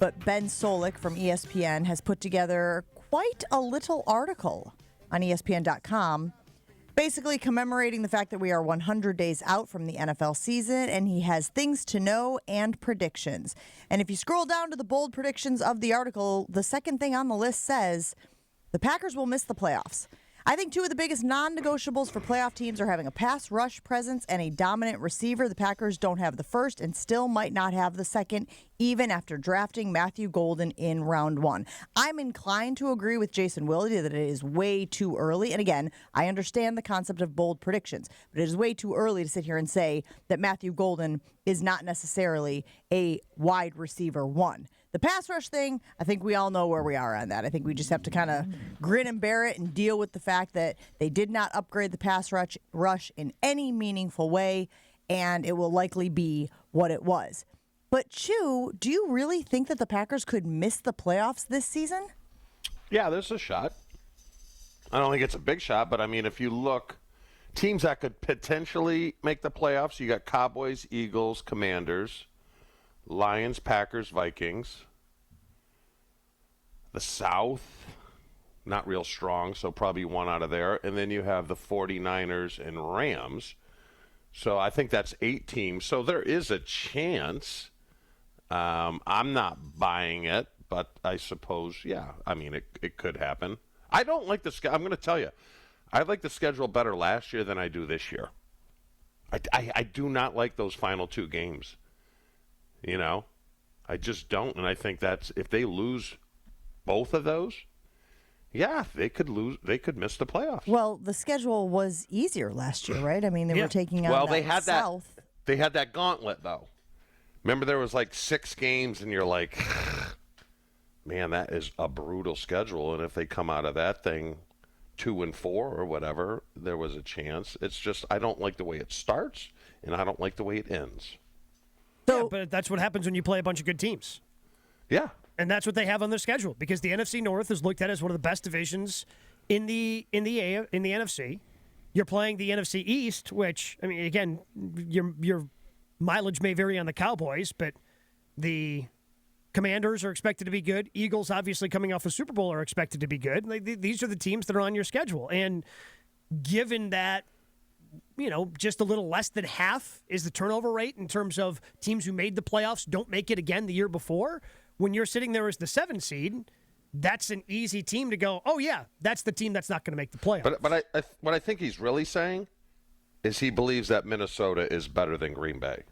But Ben Solik from ESPN has put together quite a little article on ESPN.com, basically commemorating the fact that we are 100 days out from the NFL season, and he has things to know and predictions. And if you scroll down to the bold predictions of the article, the second thing on the list says the Packers will miss the playoffs. I think two of the biggest non-negotiables for playoff teams are having a pass rush presence and a dominant receiver. The Packers don't have the first and still might not have the second, even after drafting Matthew Golden in round 1. I'm inclined to agree with Jason Wilde that it is way too early. And again, I understand the concept of bold predictions, but it is way too early to sit here and say that Matthew Golden is not necessarily a wide receiver 1. The pass rush thing, I think we all know where we are on that. I think we just have to kind of grin and bear it and deal with the fact that they did not upgrade the pass rush in any meaningful way, and it will likely be what it was. But, Chew, do you really think that the Packers could miss the playoffs this season? Yeah, there's a shot. I don't think it's a big shot, but, I mean, if you look, teams that could potentially make the playoffs, you got Cowboys, Eagles, Commanders, Lions, Packers, Vikings. The South, not real strong, so probably one out of there. And then you have the 49ers and Rams. So I think that's 8 teams. So there is a chance. I'm not buying it, but I suppose, yeah, I mean, it could happen. I don't like the schedule. I'm going to tell you, I like the schedule better last year than I do this year. I do not like those final 2 games. You know, I just don't. And I think that's, if they lose both of those, yeah, they could lose. They could miss the playoffs. Well, the schedule was easier last year, right? I mean, they were taking out they had South. They had that gauntlet, though. Remember, there was like 6 games, and you're like, man, that is a brutal schedule. And if they come out of that thing 2-4 or whatever, there was a chance. It's just, I don't like the way it starts, and I don't like the way it ends. So, yeah, but that's what happens when you play a bunch of good teams. Yeah. And that's what they have on their schedule, because the NFC North is looked at as one of the best divisions in the NFC. You're playing the NFC East, which, I mean, again, your mileage may vary on the Cowboys, but the Commanders are expected to be good. Eagles, obviously coming off a Super Bowl, are expected to be good. These are the teams that are on your schedule. And given that, you know, just a little less than half is the turnover rate in terms of teams who made the playoffs don't make it again the year before, when you're sitting there as the 7 seed, that's an easy team to go, oh, yeah, that's the team that's not going to make the playoffs. But what I think he's really saying is he believes that Minnesota is better than Green Bay.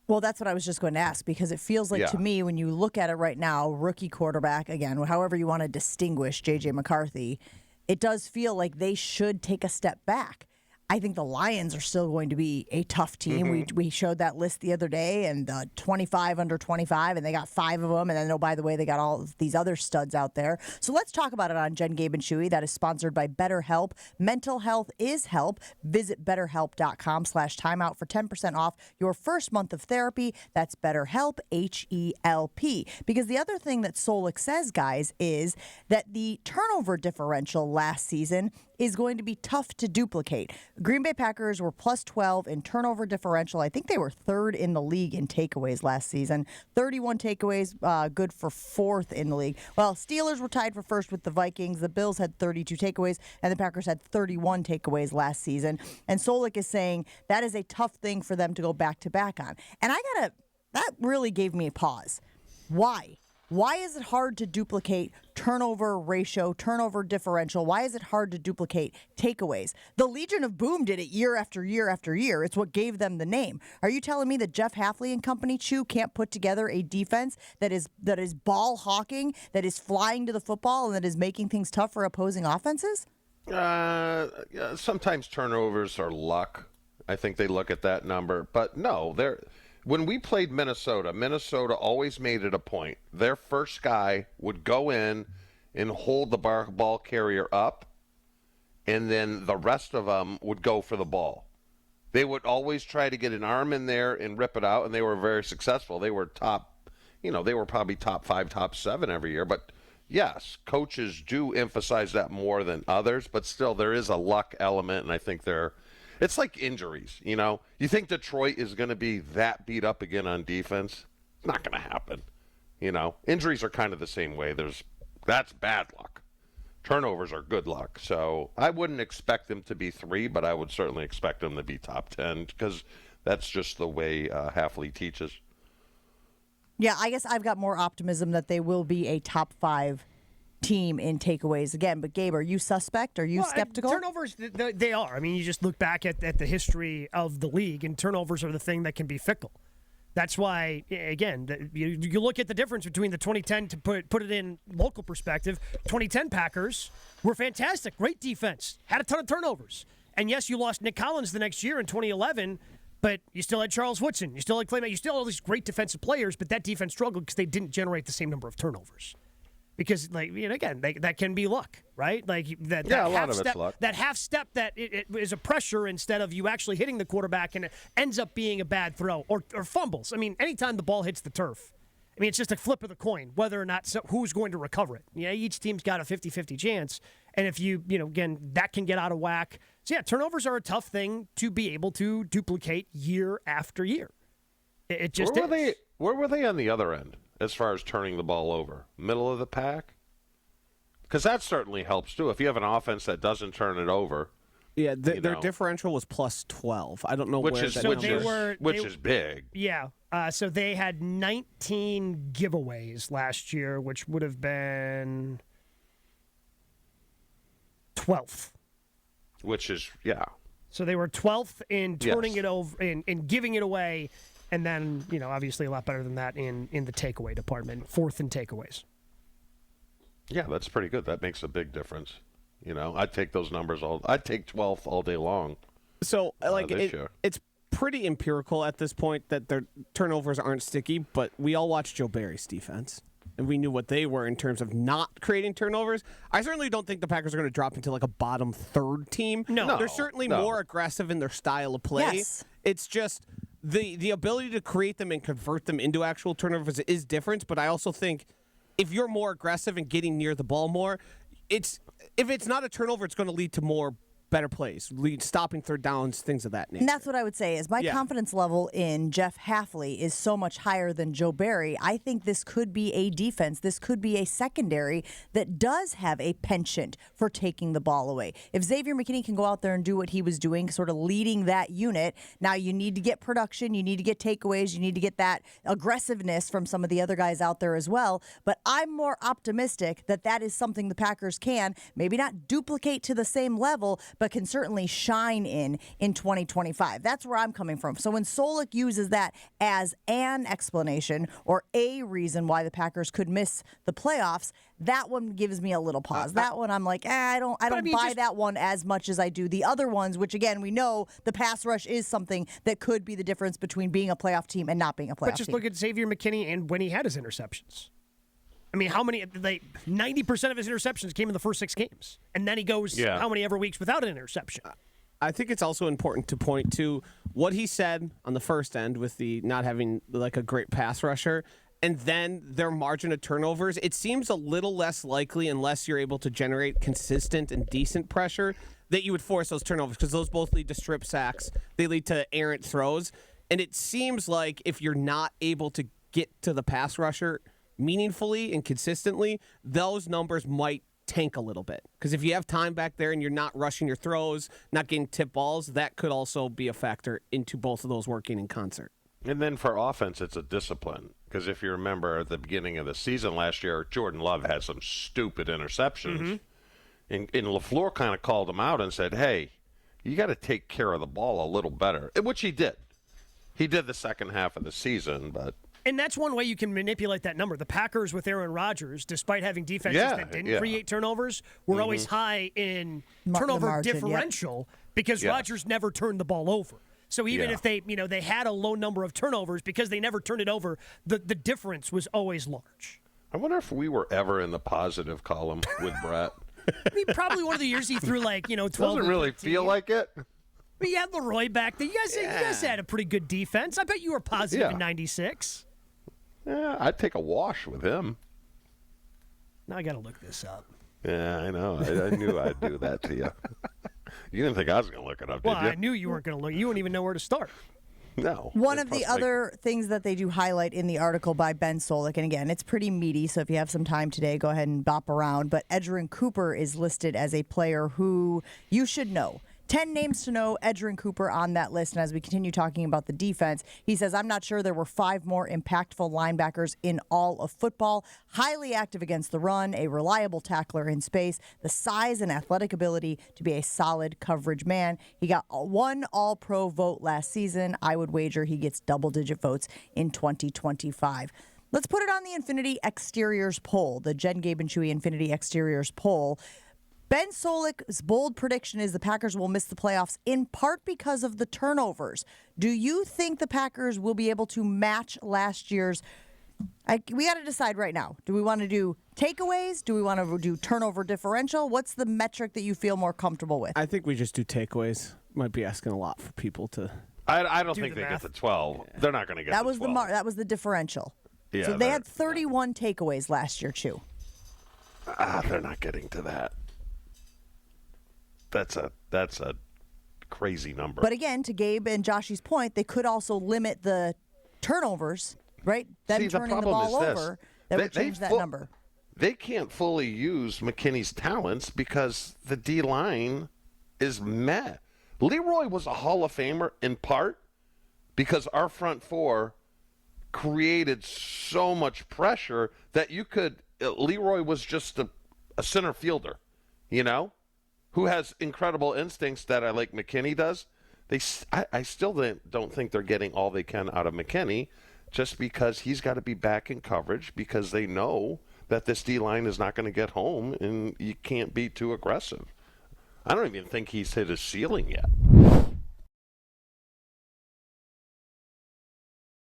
Well, that's what I was just going to ask, because it feels like to me, when you look at it right now, rookie quarterback, again, however you want to distinguish J.J. McCarthy, it does feel like they should take a step back. I think the Lions are still going to be a tough team. Mm-hmm. We showed that list the other day, and 25 under 25, and they got 5 of them. And then, oh, by the way, they got all of these other studs out there. So let's talk about it on Jen, Gabe, and Chewy. That is sponsored by BetterHelp. Mental health is help. Visit BetterHelp.com/timeout for 10% off your first month of therapy. That's BetterHelp, H-E-L-P. Because the other thing that Solik says, guys, is that the turnover differential last season is going to be tough to duplicate. Green Bay Packers were plus 12 in turnover differential. I think they were 3rd in the league in takeaways last season. 31 takeaways, good for 4th in the league. Well, Steelers were tied for 1st with the Vikings. The Bills had 32 takeaways, and the Packers had 31 takeaways last season. And Solik is saying that is a tough thing for them to go back-to-back on. And that really gave me a pause. Why? Why is it hard to duplicate turnover ratio, turnover differential? Why is it hard to duplicate takeaways? The Legion of Boom did it year after year after year. It's what gave them the name. Are you telling me that Jeff Hafley and company, Chew, can't put together a defense that is ball hawking, that is flying to the football, and that is making things tough for opposing offenses? Sometimes turnovers are luck. I think they look at that number. But no, when we played Minnesota always made it a point. Their first guy would go in and hold the ball carrier up, and then the rest of them would go for the ball. They would always try to get an arm in there and rip it out, and they were very successful. They were they were probably top 5, top 7 every year. But, yes, coaches do emphasize that more than others, but still there is a luck element, and I think it's like injuries, you know. You think Detroit is going to be that beat up again on defense? It's not going to happen. Injuries are kind of the same way. That's bad luck. Turnovers are good luck. So I wouldn't expect them to be 3, but I would certainly expect them to be top 10 because that's just the way Hafley teaches. Yeah, I guess I've got more optimism that they will be a top 5 team in takeaways again. But Gabe, are you suspect? Are you skeptical? Turnovers, they are. I mean, you just look back at the history of the league, and turnovers are the thing that can be fickle. That's why, again, you look at the difference between the 2010, to put it in local perspective, 2010 Packers were fantastic. Great defense. Had a ton of turnovers. And yes, you lost Nick Collins the next year in 2011, but you still had Charles Woodson. You still had Clay Matthews. You still had all these great defensive players, but that defense struggled because they didn't generate the same number of turnovers. Because, again, that can be luck, right? Like that a lot half of it's step, luck. that half step that it is a pressure instead of you actually hitting the quarterback, and it ends up being a bad throw or fumbles. I mean, anytime the ball hits the turf, it's just a flip of the coin whether or not who's going to recover it. Each team's got a 50-50 chance, and if again, that can get out of whack. So yeah, turnovers are a tough thing to be able to duplicate year after year. It just Where were they on the other end? As far as turning the ball over, middle of the pack? Because that certainly helps, too. If you have an offense that doesn't turn it over. Yeah, their differential was plus 12. I don't know which where is, that which is big. Yeah. So they had 19 giveaways last year, which would have been 12th. Which is, yeah. So they were 12th in turning it over, in giving it away. And then, obviously a lot better than that in the takeaway department, 4th in takeaways. Yeah, that's pretty good. That makes a big difference. I'd take those numbers I'd take 12th all day long. So, it's pretty empirical at this point that their turnovers aren't sticky, but we all watched Joe Barry's defense, and we knew what they were in terms of not creating turnovers. I certainly don't think the Packers are going to drop into like a bottom 3rd team. No. They're certainly more aggressive in their style of play. Yes. It's just the ability to create them and convert them into actual turnovers is different, but I also think if you're more aggressive and getting near the ball more, if it's not a turnover, it's going to lead to more better plays, stopping 3rd downs, things of that nature. And that's what I would say is my confidence level in Jeff Hafley is so much higher than Joe Barry. I think this could be a defense. This could be a secondary that does have a penchant for taking the ball away. If Xavier McKinney can go out there and do what he was doing, sort of leading that unit, now you need to get production, you need to get takeaways, you need to get that aggressiveness from some of the other guys out there as well. But I'm more optimistic that is something the Packers can, maybe not duplicate to the same level, but can certainly shine in 2025. That's where I'm coming from. So when Solich uses that as an explanation or a reason why the Packers could miss the playoffs, that one gives me a little pause. That one I'm like, I don't buy that one as much as I do the other ones, which again, we know the pass rush is something that could be the difference between being a playoff team and not being a playoff team. But just look at Xavier McKinney and when he had his interceptions. How many? 90% of his interceptions came in the first 6 games, and then he goes how many ever weeks without an interception? I think it's also important to point to what he said on the first end with the not having like a great pass rusher, and then their margin of turnovers. It seems a little less likely unless you're able to generate consistent and decent pressure that you would force those turnovers because those both lead to strip sacks. They lead to errant throws, and it seems like if you're not able to get to the pass rusher meaningfully and consistently, those numbers might tank a little bit. Because if you have time back there and you're not rushing your throws, not getting tip balls, that could also be a factor into both of those working in concert. And then for offense, it's a discipline. Because if you remember at the beginning of the season last year, Jordan Love had some stupid interceptions. Mm-hmm. And LaFleur kind of called him out and said, hey, you got to take care of the ball a little better, which he did. He did the second half of the season, but... And that's one way you can manipulate that number. The Packers with Aaron Rodgers, despite having defenses that didn't create turnovers, were always high in turnover margin, differential because Rodgers never turned the ball over. So even if they had a low number of turnovers, because they never turned it over, the difference was always large. I wonder if we were ever in the positive column with Brett. Probably one of the years he threw 12. Doesn't really feel like it. But you had Leroy back there. You guys had a pretty good defense. I bet you were positive in 96. Yeah, I'd take a wash with him. Now I got to look this up. Yeah, I know. I knew I'd do that to you. You didn't think I was going to look it up, did you? Well, I knew you weren't going to look. You wouldn't even know where to start. No. One of the other things that they do highlight in the article by Ben Solik, and again, it's pretty meaty, so if you have some time today, go ahead and bop around, but Edgerrin Cooper is listed as a player who you should know. 10 names to know, Edgerrin Cooper on that list. And as we continue talking about the defense, he says, I'm not sure there were 5 more impactful linebackers in all of football. Highly active against the run, a reliable tackler in space, the size and athletic ability to be a solid coverage man. He got 1 All-Pro vote last season. I would wager he gets double-digit votes in 2025. Let's put it on the Infinity Exteriors poll, the Jen, Gabe, and Chewy Infinity Exteriors poll. Ben Solik's bold prediction is the Packers will miss the playoffs in part because of the turnovers. Do you think the Packers will be able to match last year's? We got to decide right now. Do we want to do takeaways? Do we want to do turnover differential? What's the metric that you feel more comfortable with? I think we just do takeaways. Might be asking a lot for people to. I don't think they get the 12. Yeah. They're not going to get that the was 12. That was the differential. Yeah, so they had 31 takeaways last year, Chew. They're not getting to that. That's a crazy number. But again, to Gabe and Joshy's point, they could also limit the turnovers, right? Them turning the ball over, that would change that number. They can't fully use McKinney's talents because the D-line is meh. Leroy was a Hall of Famer in part because our front four created so much pressure that Leroy was just a center fielder, who has incredible instincts that I like McKinney does. I still don't think they're getting all they can out of McKinney just because he's got to be back in coverage because they know that this D-line is not going to get home and you can't be too aggressive. I don't even think he's hit his ceiling yet.